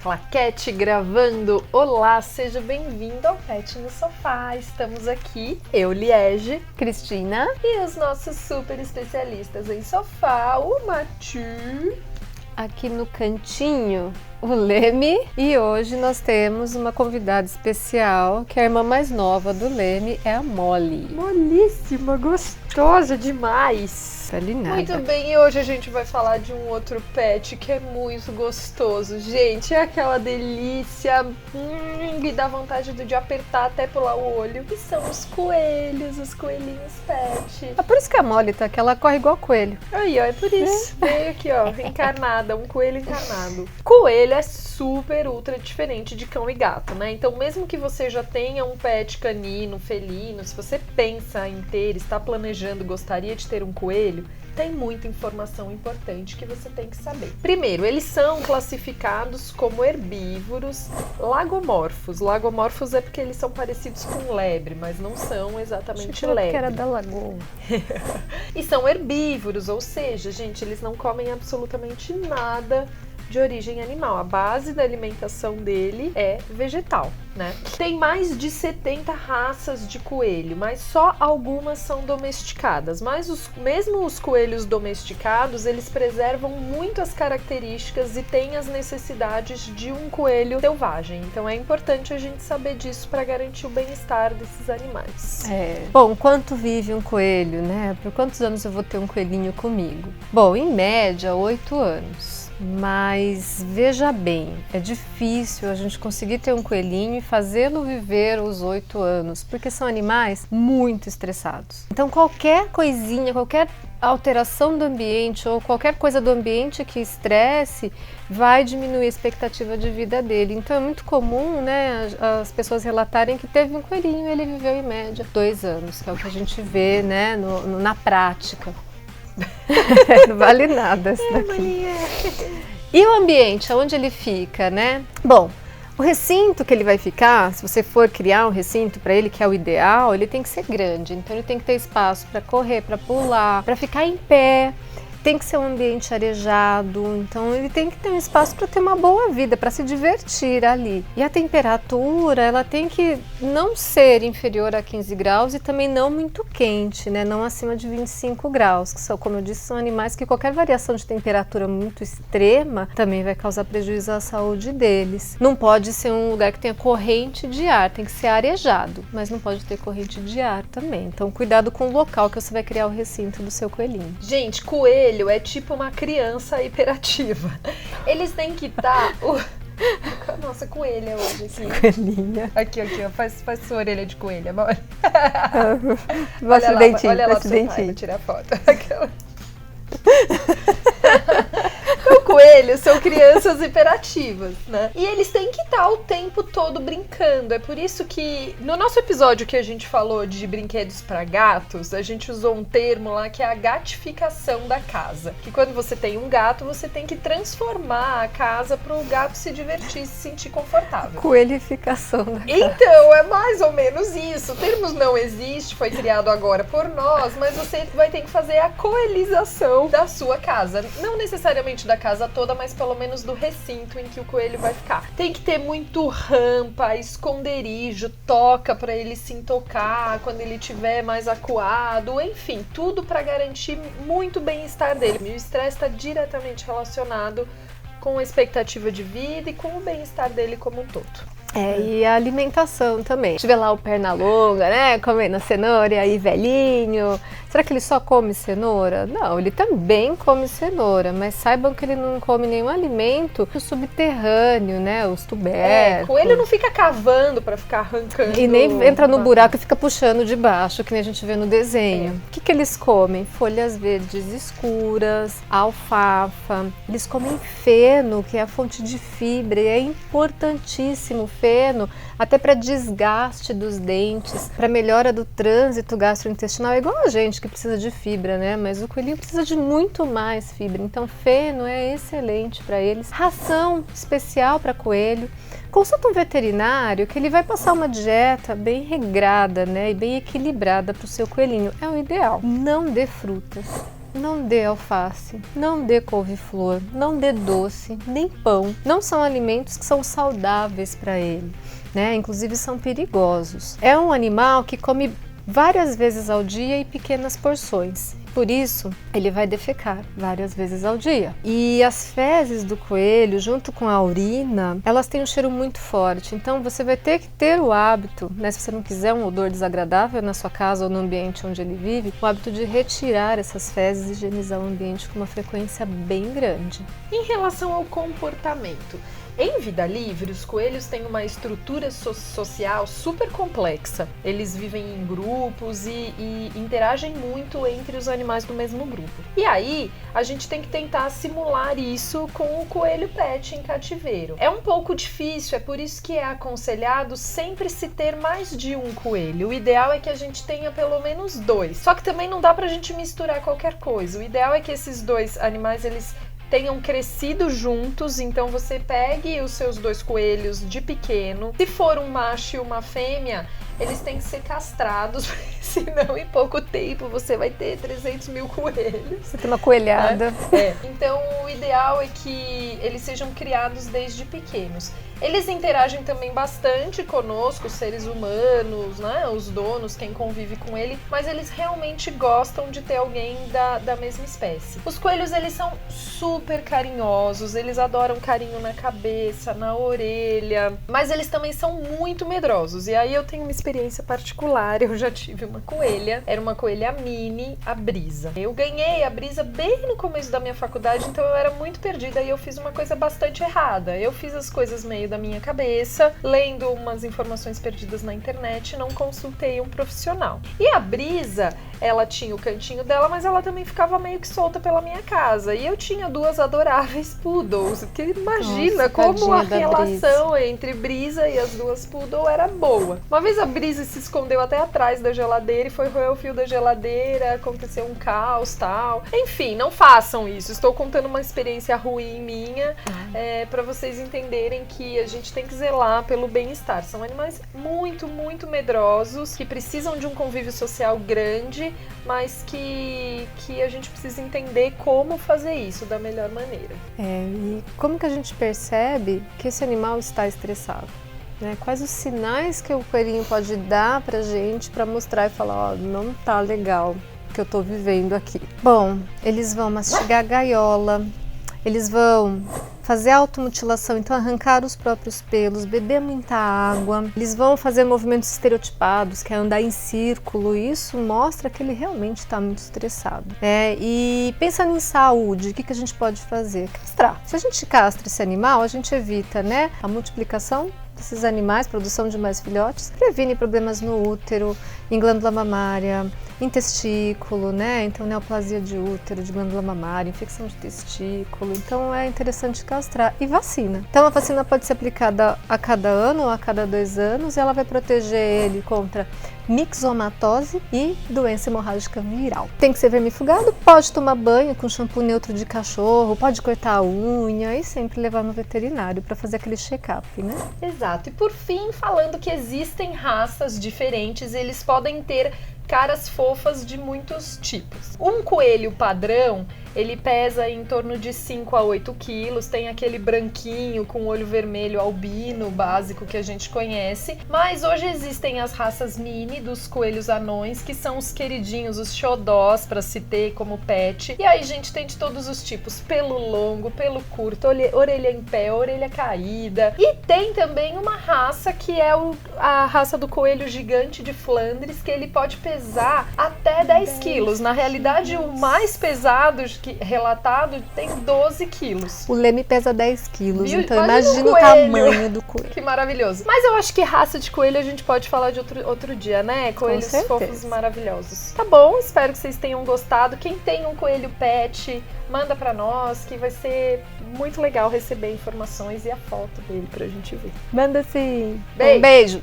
Claquete gravando. Olá, seja bem-vindo ao Pet no Sofá. Estamos aqui, eu, Liege, Cristina e os nossos super especialistas em sofá, o Mathieu. Aqui no cantinho, o Leme. E hoje nós temos uma convidada especial, que é a irmã mais nova do Leme, é a Molly. Molíssima, gostosa demais. Linda. Muito bem, e hoje a gente vai falar de um outro pet que é muito gostoso. Gente, é aquela delícia, que dá vontade de apertar até pular o olho, que são os coelhos, os coelhinhos pet. É por isso que a Molly tá aqui, ela corre igual coelho. Aí, ó, é por isso. Veio aqui, ó, encarnada, um coelho encarnado. Coelho é super, ultra diferente de cão e gato, né? Então, mesmo que você já tenha um pet canino, felino, se você pensa em ter, está planejando, gostaria de ter um coelho, tem muita informação importante que você tem que saber. Primeiro, eles são classificados como herbívoros lagomorfos. Lagomorfos é porque eles são parecidos com lebre, mas não são exatamente lebre. Que era da lagoa. E são herbívoros, ou seja, gente, eles não comem absolutamente nada de origem animal. A base da alimentação dele é vegetal, né? Tem mais de 70 raças de coelho, mas só algumas são domesticadas. Mas mesmo os coelhos domesticados, eles preservam muito as características e têm as necessidades de um coelho selvagem. Então é importante a gente saber disso para garantir o bem-estar desses animais. Bom, quanto vive um coelho, né? Por quantos anos eu vou ter um coelhinho comigo? Bom, em média, 8 anos. Mas veja bem, é difícil a gente conseguir ter um coelhinho e fazê-lo viver os 8 anos, porque são animais muito estressados. Então qualquer coisinha, qualquer alteração do ambiente ou qualquer coisa do ambiente que estresse vai diminuir a expectativa de vida dele. Então é muito comum, né, as pessoas relatarem que teve um coelhinho e ele viveu em média 2 anos, que é o que a gente vê, né, na prática. Não vale nada isso daqui. E o ambiente, onde ele fica, né? Bom, o recinto que ele vai ficar, se você for criar um recinto para ele, que é o ideal, ele tem que ser grande. Então ele tem que ter espaço para correr, para pular, para ficar em pé. Tem que ser um ambiente arejado, então ele tem que ter um espaço para ter uma boa vida, para se divertir ali. E a temperatura, ela tem que não ser inferior a 15 graus e também não muito quente, né? Não acima de 25 graus, que são, como eu disse, são animais que qualquer variação de temperatura muito extrema também vai causar prejuízo à saúde deles. Não pode ser um lugar que tenha corrente de ar, tem que ser arejado, mas não pode ter corrente de ar também. Então cuidado com o local que você vai criar o recinto do seu coelhinho. Gente, coelho é tipo uma criança hiperativa. Eles têm que estar... Nossa, coelha hoje, assim. Coelhinha. Aqui, ó. Faz sua orelha de coelha, amor. Mostra o dentinho, olha lá pro seu pai, vou tirar foto. Então, coelhos são crianças hiperativas, né? E eles têm que estar o tempo todo brincando. É por isso que no nosso episódio que a gente falou de brinquedos para gatos, a gente usou um termo lá que é a gatificação da casa. Que quando você tem um gato, você tem que transformar a casa para o gato se divertir e se sentir confortável. Coelificação da casa. Então, é mais ou menos isso. O termo não existe, foi criado agora por nós, mas você vai ter que fazer a coelização da sua casa. Não necessariamente da casa toda, mas pelo menos do recinto em que o coelho vai ficar. Tem que ter muito rampa, esconderijo, toca para ele se intocar quando ele estiver mais acuado, enfim, tudo para garantir muito bem-estar dele. E o estresse está diretamente relacionado com a expectativa de vida e com o bem-estar dele como um todo. E a alimentação também. Tiver lá o perna longa, né, comendo cenoura e aí velhinho. Será que ele só come cenoura? Não, ele também come cenoura, mas saibam que ele não come nenhum alimento subterrâneo, né, os tubérculos. Coelho não fica cavando para ficar arrancando. E nem entra no buraco e fica puxando de baixo, que nem a gente vê no desenho. O que eles comem? Folhas verdes escuras, alfafa. Eles comem feno, que é a fonte de fibra, e é importantíssimo feno, até para desgaste dos dentes, para melhora do trânsito gastrointestinal. É igual a gente que precisa de fibra, né? Mas o coelhinho precisa de muito mais fibra. Então, feno é excelente para eles. Ração especial para coelho. Consulta um veterinário que ele vai passar uma dieta bem regrada, né? E bem equilibrada para o seu coelhinho. É o ideal. Não dê frutas. não dê alface, não dê couve-flor, não dê doce, nem pão. Não são alimentos que são saudáveis para ele, né? Inclusive são perigosos. É um animal que come várias vezes ao dia e pequenas porções. Por isso, ele vai defecar várias vezes ao dia. E as fezes do coelho, junto com a urina, elas têm um cheiro muito forte. Então, você vai ter que ter o hábito, né, se você não quiser um odor desagradável na sua casa ou no ambiente onde ele vive, o hábito de retirar essas fezes e higienizar o ambiente com uma frequência bem grande. Em relação ao comportamento, em vida livre, os coelhos têm uma estrutura social super complexa. Eles vivem em grupos e interagem muito entre os animais do mesmo grupo. E aí, a gente tem que tentar simular isso com o coelho pet em cativeiro. É um pouco difícil, é por isso que é aconselhado sempre se ter mais de um coelho. O ideal é que a gente tenha pelo menos 2. Só que também não dá pra gente misturar qualquer coisa. O ideal é que esses 2 animais, eles tenham crescido juntos, então você pegue os seus 2 coelhos de pequeno. Se for um macho e uma fêmea, eles têm que ser castrados, senão em pouco tempo você vai ter 300 mil coelhos. Você tem uma coelhada. Então o ideal é que eles sejam criados desde pequenos. Eles interagem também bastante conosco, os seres humanos, né? Os donos, quem convive com ele, mas eles realmente gostam de ter alguém da mesma espécie. Os coelhos, eles são super carinhosos, eles adoram carinho na cabeça, na orelha, mas eles também são muito medrosos. E aí eu tenho uma experiência particular, eu já tive uma coelha, era uma coelha mini, a Brisa. Eu ganhei a Brisa bem no começo da minha faculdade, então eu era muito perdida e eu fiz uma coisa bastante errada. Eu fiz as coisas meio da minha cabeça, lendo umas informações perdidas na internet, não consultei um profissional. E a Brisa, ela tinha o cantinho dela, mas ela também ficava meio que solta pela minha casa. E eu tinha 2 adoráveis poodles, que imagina. Nossa, como a relação entre Brisa e as 2 poodle era boa. Uma vez a Brisa se escondeu até atrás da geladeira e foi roer o fio da geladeira, aconteceu um caos, tal. Enfim, não façam isso. Estou contando uma experiência ruim minha, para vocês entenderem que a gente tem que zelar pelo bem-estar. São animais muito, muito medrosos, que precisam de um convívio social grande, mas que a gente precisa entender como fazer isso da melhor maneira. E como que a gente percebe que esse animal está estressado? Né? Quais os sinais que o coelhinho pode dar pra gente para mostrar e falar, ó, não tá legal o que eu tô vivendo aqui. Bom, eles vão mastigar a gaiola, eles vão fazer automutilação, então arrancar os próprios pelos, beber muita água. Eles vão fazer movimentos estereotipados, que é andar em círculo. Isso mostra que ele realmente está muito estressado. E pensando em saúde, o que a gente pode fazer? Castrar. Se a gente castra esse animal, a gente evita, né, a multiplicação desses animais, produção de mais filhotes, previne problemas no útero, em glândula mamária, em testículo, né? Então, neoplasia de útero, de glândula mamária, infecção de testículo. Então, é interessante castrar. E vacina. Então, a vacina pode ser aplicada a cada ano ou a cada 2 anos e ela vai proteger ele contra mixomatose e doença hemorrágica viral. Tem que ser vermifugado, pode tomar banho com shampoo neutro de cachorro, pode cortar a unha e sempre levar no veterinário para fazer aquele check-up, né? Exato. E por fim, falando que existem raças diferentes, eles podem ter caras fofas de muitos tipos. Um coelho padrão, ele pesa em torno de 5 a 8 quilos, tem aquele branquinho com olho vermelho albino básico que a gente conhece, mas hoje existem as raças mini dos coelhos anões, que são os queridinhos, os xodós para se ter como pet. E aí, gente, tem de todos os tipos, pelo longo, pelo curto, orelha em pé, orelha caída. E tem também uma raça que é a raça do coelho gigante de Flandres, que ele pode pesar até 10 quilos. Na realidade, o mais pesado relatado tem 12 quilos. O Leme pesa 10 quilos, então imagina o tamanho do coelho. Que maravilhoso. Mas eu acho que raça de coelho a gente pode falar de outro dia, né? Coelhos fofos maravilhosos. Tá bom, espero que vocês tenham gostado. Quem tem um coelho pet, manda pra nós, que vai ser muito legal receber informações e a foto dele pra gente ver. Manda sim. Beijo. Um beijo.